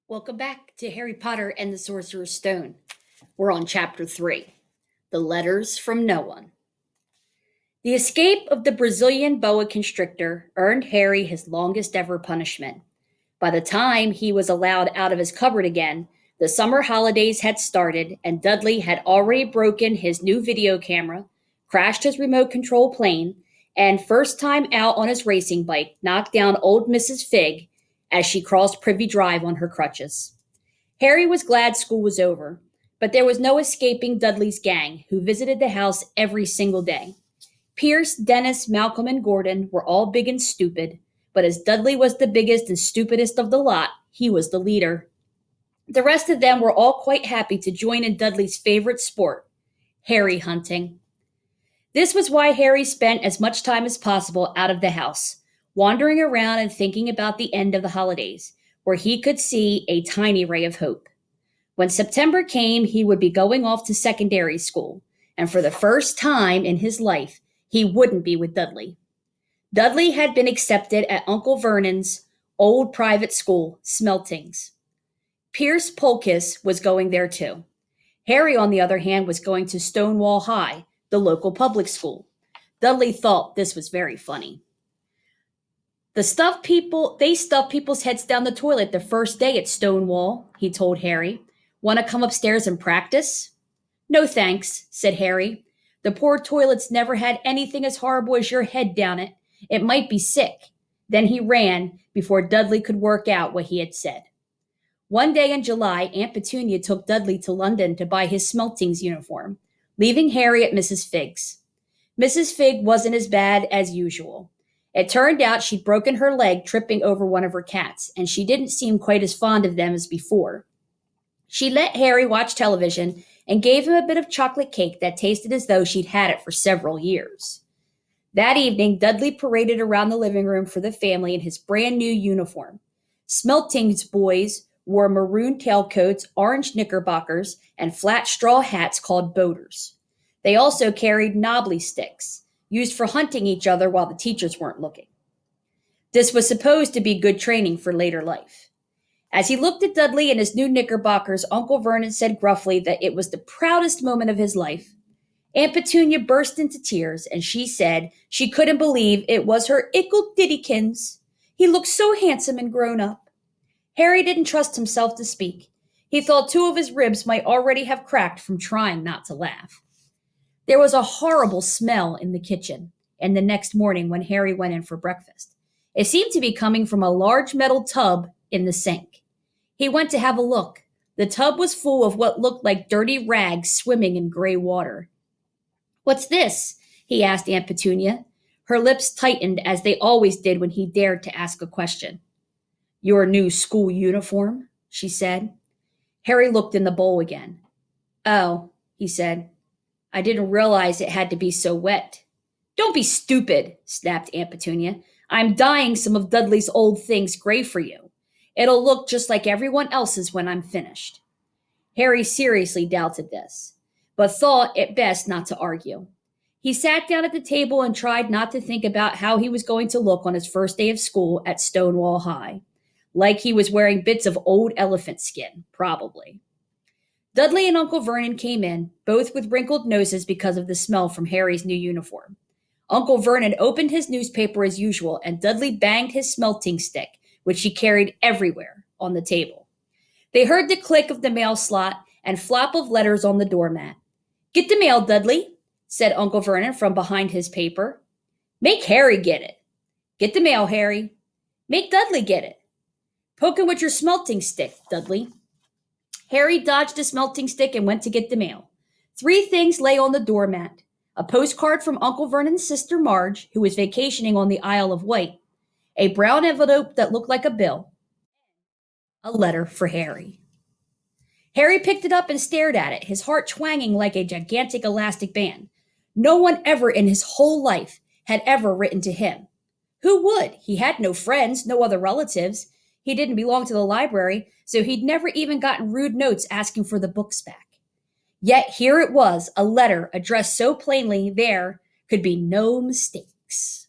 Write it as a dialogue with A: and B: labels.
A: Welcome back to Harry Potter and the Sorcerer's Stone. We're on chapter 3, The Letters from No One. The escape of the Brazilian boa constrictor earned Harry his longest ever punishment. By the time he was allowed out of his cupboard again, the summer holidays had started and Dudley had already broken his new video camera, crashed his remote control plane, and first time out on his racing bike, knocked down old Mrs. Fig as she crossed Privy Drive on her crutches. Harry was glad school was over, but there was no escaping Dudley's gang, who visited the house every single day. Pierce, Dennis, Malcolm, and Gordon were all big and stupid, but as Dudley was the biggest and stupidest of the lot, he was the leader. The rest of them were all quite happy to join in Dudley's favorite sport, Harry hunting. This was why Harry spent as much time as possible out of the house, wandering around and thinking about the end of the holidays, where he could see a tiny ray of hope. When September came, he would be going off to secondary school, and for the first time in his life, he wouldn't be with Dudley. Dudley had been accepted at Uncle Vernon's old private school, Smeltings. Pierce Polkiss was going there too. Harry, on the other hand, was going to Stonewall High, the local public school. Dudley thought this was very funny. They stuff people's heads down the toilet the first day at Stonewall, he told Harry. Want to come upstairs and practice? No thanks, said Harry. The poor toilet's never had anything as horrible as your head down it. It might be sick. Then he ran before Dudley could work out what he had said. One day in July, Aunt Petunia took Dudley to London to buy his Smeltings uniform, leaving Harry at Mrs. Fig's. Mrs. Fig wasn't as bad as usual. It turned out she'd broken her leg tripping over one of her cats, and she didn't seem quite as fond of them as before. She let Harry watch television and gave him a bit of chocolate cake that tasted as though she'd had it for several years. That evening, Dudley paraded around the living room for the family in his brand new uniform. Smelting's boys wore maroon tailcoats, orange knickerbockers, and flat straw hats called boaters. They also carried knobbly sticks, used for hunting each other while the teachers weren't looking. This was supposed to be good training for later life. As he looked at Dudley in his new knickerbockers, Uncle Vernon said gruffly that it was the proudest moment of his life. Aunt Petunia burst into tears, and she said she couldn't believe it was her Ickle Diddykins. He looked so handsome and grown up. Harry didn't trust himself to speak. He thought two of his ribs might already have cracked from trying not to laugh. There was a horrible smell in the kitchen, and the next morning when Harry went in for breakfast. It seemed to be coming from a large metal tub in the sink. He went to have a look. The tub was full of what looked like dirty rags swimming in gray water. What's this? He asked Aunt Petunia. Her lips tightened as they always did when he dared to ask a question. Your new school uniform, she said. Harry looked in the bowl again. Oh, he said. I didn't realize it had to be so wet. Don't be stupid, snapped Aunt Petunia. I'm dyeing some of Dudley's old things gray for you. It'll look just like everyone else's when I'm finished. Harry seriously doubted this, but thought it best not to argue. He sat down at the table and tried not to think about how he was going to look on his first day of school at Stonewall High. Like he was wearing bits of old elephant skin, probably. Dudley and Uncle Vernon came in, both with wrinkled noses because of the smell from Harry's new uniform. Uncle Vernon opened his newspaper as usual, and Dudley banged his smelting stick, which he carried everywhere, on the table. They heard the click of the mail slot and flop of letters on the doormat. Get the mail, Dudley, said Uncle Vernon from behind his paper. Make Harry get it. Get the mail, Harry. Make Dudley get it. Poke him with your smelting stick, Dudley. Harry dodged the smelting stick and went to get the mail. 3 things lay on the doormat. A postcard from Uncle Vernon's sister Marge, who was vacationing on the Isle of Wight. A brown envelope that looked like a bill. A letter for Harry. Harry picked it up and stared at it, his heart twanging like a gigantic elastic band. No one ever in his whole life had ever written to him. Who would? He had no friends, no other relatives. He didn't belong to the library, so he'd never even gotten rude notes asking for the books back. Yet here it was, a letter addressed so plainly there could be no mistakes.